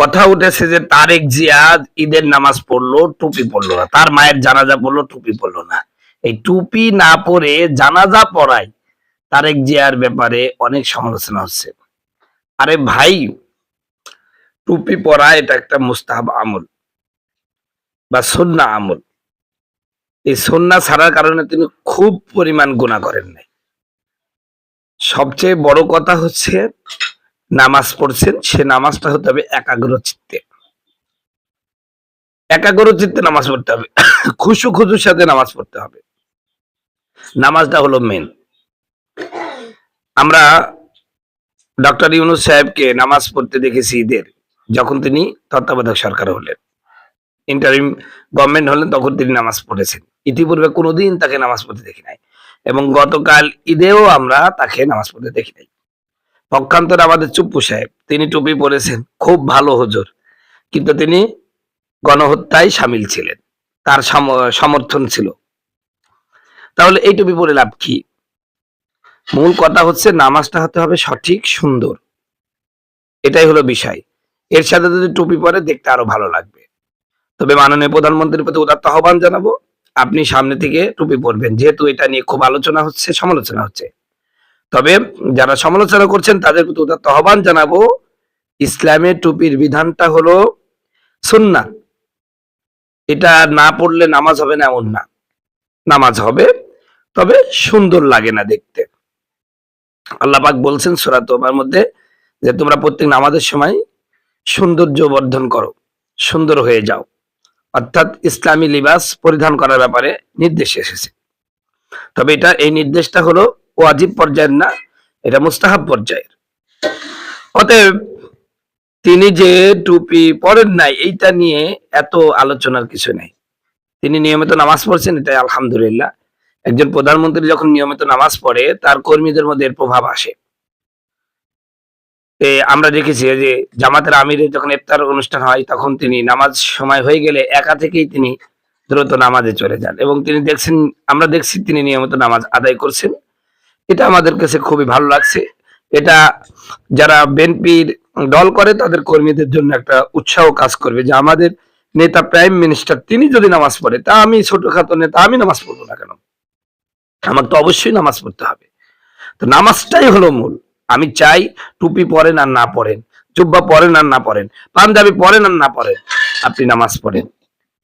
কথা উঠেছে যে তারেক জিয়া ঈদের নামাজ পড়লো, টুপি পড়লো না, তার মায়ের জানাজা পড়লো, টুপি পড়লো না। এই টুপি না পরে জানাজা পড়ায় তারেক জিয়ার ব্যাপারে অনেক সমালোচনা হচ্ছে। আরে ভাই, টুপি পরা এটা একটা মুস্তাহাব আমল বা সুন্নাহ আমল। এই সুন্নাহ ছাড়ার কারণে তিনি খুব পরিমাণ গুনাহ করেন নাই। সবচেয়ে বড় কথা হচ্ছে নামাজ পড়ছেন, সে নামাজটা হতে হবে একাগ্র চিত্তে। একাগ্র চিত্তে নামাজ পড়তে হবে, খুশু খুশুর সাথে নামাজ পড়তে হবে। নামাজটা হলো মেন। আমরা ডক্টর ইউনূস সাহেবকে নামাজ পড়তে দেখেছি ঈদের, যখন তিনি তত্ত্বাবধায়ক সরকার হলেন, ইন্টারিম গভর্নমেন্ট হলেন, তখন তিনি নামাজ পড়েছেন। ইতিপূর্বে কোনোদিন তাকে নামাজ পড়তে দেখি নাই, এবং গতকাল ঈদেও আমরা তাকে নামাজ পড়তে দেখি নাই। পক্ষান্তরে আমাদের চুপ্পু সাহেব, তিনি টুপি পরেছেন, খুব ভালো হুজুর, কিন্তু তিনি গণহত্যায় সামিল ছিলেন, তার সমর্থন ছিল। তাহলে এই টুপি পরে লাভ কি? মূল কথা হচ্ছে নামাজটা হতে হবে সঠিক, সুন্দর, এটাই হলো বিষয়। এর সাথে যদি টুপি পরে দেখতে আরো ভালো লাগবে। তবে মাননীয় প্রধানমন্ত্রীর প্রতি উদাত্ত আহ্বান জানাবো, আপনি সামনে থেকে টুপি পরবেন, যেহেতু এটা নিয়ে খুব আলোচনা হচ্ছে, সমালোচনা হচ্ছে। তবে যারা সমালোচনা করছেন তাদের প্রতি উদাত্ত আহ্বান জানাবো, ইসলামের টুপির বিধানটা হলো সুন্নাহ। এটা না পড়লে নামাজ হবে না এমন না, নামাজ হবে, তবে সুন্দর লাগে না দেখতে। আল্লাহ পাক বলছেন সূরা তওবার মধ্যে যে তোমরা প্রত্যেক নামাজের সময় সৌন্দর্য বর্ধন করো, সুন্দর হয়ে যাও। অর্থাৎ ইসলামী লিবাস পরিধান করার ব্যাপারে নির্দেশ এসেছে। তবে এই নির্দেশটা হলো ওয়াজিব পর্যায়ের না, এটা মুস্তাহাব পর্যায়ের। অতএব তিনি যে টুপি পরেন নাই, এইটা নিয়ে এত আলোচনার কিছু নেই। তিনি নিয়মিত নামাজ পড়ছেন, এটাই আলহামদুলিল্লাহ। একজন প্রধানমন্ত্রী যখন নিয়মিত নামাজ পড়ে, তার কর্মীদের মধ্যে এর প্রভাব আসে। আমরা দেখেছি যে জামাতের আমিরের যখন ইফতার অনুষ্ঠান হয়, তখন তিনি নামাজ সময় হয়ে গেলে একা থেকেই তিনি দ্রুত নামাজে চলে যান, এবং তিনি দেখছেন, আমরা দেখছি তিনি নিয়মিত নামাজ আদায় করছেন। এটা আমাদের কাছে খুবই ভালো লাগছে। এটা যারা বিএনপির দল করে তাদের কর্মীদের জন্য একটা উৎসাহ কাজ করবে, যে আমাদের নেতা প্রাইম মিনিস্টার তিনি যদি নামাজ পড়ে, তা আমি ছোটখাটো নেতা, আমি নামাজ পড়বো না কেন? আমার তো অবশ্যই নামাজ পড়তে হবে। তো নামাজটাই হলো মূল। আমি চাই টুপি পরেন আর না পরেন, জুব্বা পরেন আর না পরেন, পাঞ্জাবি পরেন আর না পরেন, আপনি নামাজ পড়েন।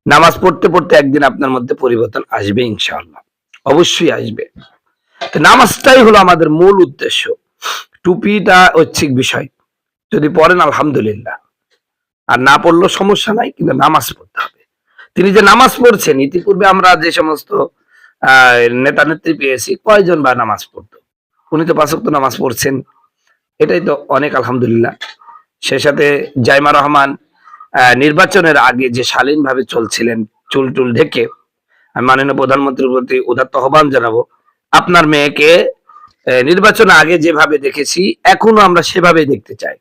নামাজ পড়তে পড়তে একদিন আপনার মধ্যে পরিবর্তন আসবে ইনশাআল্লাহ, অবশ্যই আসবে। তো নামাজটাই হলো আমাদের মূল উদ্দেশ্য। টুপিটা ঐচ্ছিক বিষয়, যদি পড়েন আলহামদুলিল্লাহ, আর না পড়লেও সমস্যা নাই, কিন্তু নামাজ পড়তে হবে। তিনি যে নামাজ পড়ছেন, ইতিপূর্বে আমরা যে সমস্ত নেতা নেত্রী পেয়েছি, কয়জন বা নামাজ পড়তো? উনি তো 5 ওয়াক্ত নামাজ পড়ছেন, এটাই তো অনেক আলহামদুলিল্লাহ। সে সাথে জাইমা রহমান নির্বাচনের আগে যে শালীন ভাবে চলছিলেন, চুল টুল ঢেকে, আমি মাননীয় প্রধানমন্ত্রীর প্রতি উদাত্ত আহ্বান জানাবো, আপনার মেয়েকে নির্বাচনের আগে যেভাবে দেখেছি, এখনো আমরা সেভাবেই দেখতে চাই।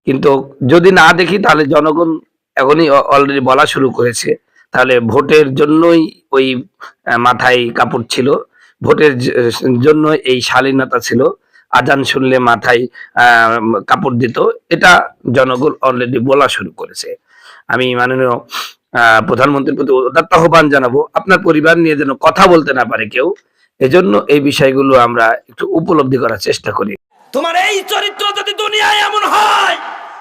কিন্তু যদি না দেখি, তাহলে জনগণ এখনই অলরেডি বলা শুরু করেছে, তাহলে ভোটের জন্যই ওই মাথায় কাপড় ছিল, ভোটের জন্য এই শালীনতা ছিল, আজান শুনলে মাথায় কাপড় দিত, এটা জনগণ অলরেডি বলা শুরু করেছে। আমি মাননীয় প্রধানমন্ত্রীর প্রতি উদাত্ত আহ্বান জানাবো, আপনার পরিবার নিয়ে যেন কথা বলতে না পারে কেউ, এজন্য এই বিষয়গুলো আমরা একটু উপলব্ধি করার চেষ্টা করি। তোমার এই চরিত্র যদি দুনিয়ায় এমন হয়,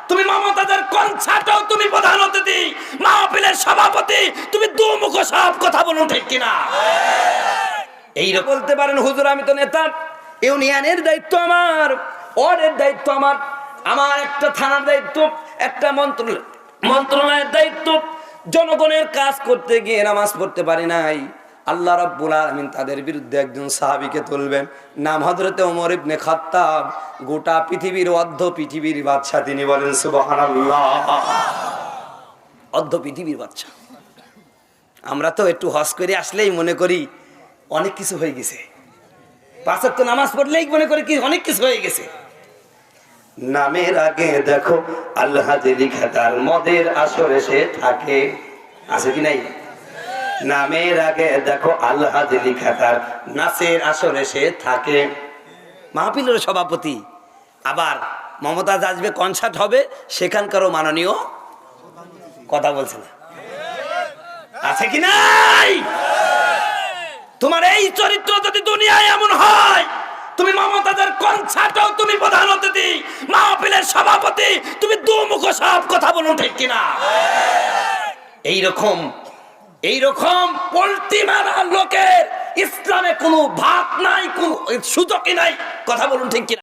তুমি মমতাজের কনসার্টেও তুমি প্রধান অতিথি, মাহফিলের সভাপতি, তুমি দুমুখ সব কথা বলুন, ঠিক কিনা? এইরকম বলতে পারেন, হুজুর আমি তো নেতা, ইউনিয়নের দায়িত্ব আমার, ওয়ার্ডের দায়িত্ব আমার, আমার একটা থানার দায়িত্ব, একটা মন্ত্রণালয়ের দায়িত্ব, জনগণের কাজ করতে গিয়ে নামাজ পড়তে পারি নাই। আল্লাহ রাব্বুল আলামিন তাদের বিরুদ্ধে একজন সাহাবীকে তুলবেন, নাম হযরতে ওমর ইবনে খাত্তাব, গোটা পৃথিবীর পৃথিবীর বাদশা, তিনি বলেন সুবহানাল্লাহ, পৃথিবীর বাদশা। আমরা তো একটু হজ করে আসলেই মনে করি অনেক কিছু হয়ে গেছে, 5 ওয়াক্ত নামাজ পড়লেই মনে করি কি অনেক কিছু হয়ে গেছে। নামের আগে দেখো আল্লাহ লিখা, তার মদের আসরে সে থাকে, আছে কি নাই? নামের আগে দেখো আল্লাহ লিখা, তার নাচের আসরে সে থাকে। মাহফিলের সভাপতি, আবার মমতাজ আসবে, কনসার্ট হবে, সেখানকারও মাননীয় কথা বলছে না, আছে কি নাই? তোমার এই চরিত্র যদি দুনিয়ায় এমন হয়, তুমি মমতাজের কনসার্টেও তুমি প্রধান অতিথি, মাহফিলের সভাপতি, তুমি দুমুখ সব কথা বলুন, ঠিক কিনা? এইরকম পোল্ট্রি মারা লোকের ইসলামে কোনো ভাত নাই, কোনো সুযোগই নাই, কথা বলুন, ঠিক কিনা?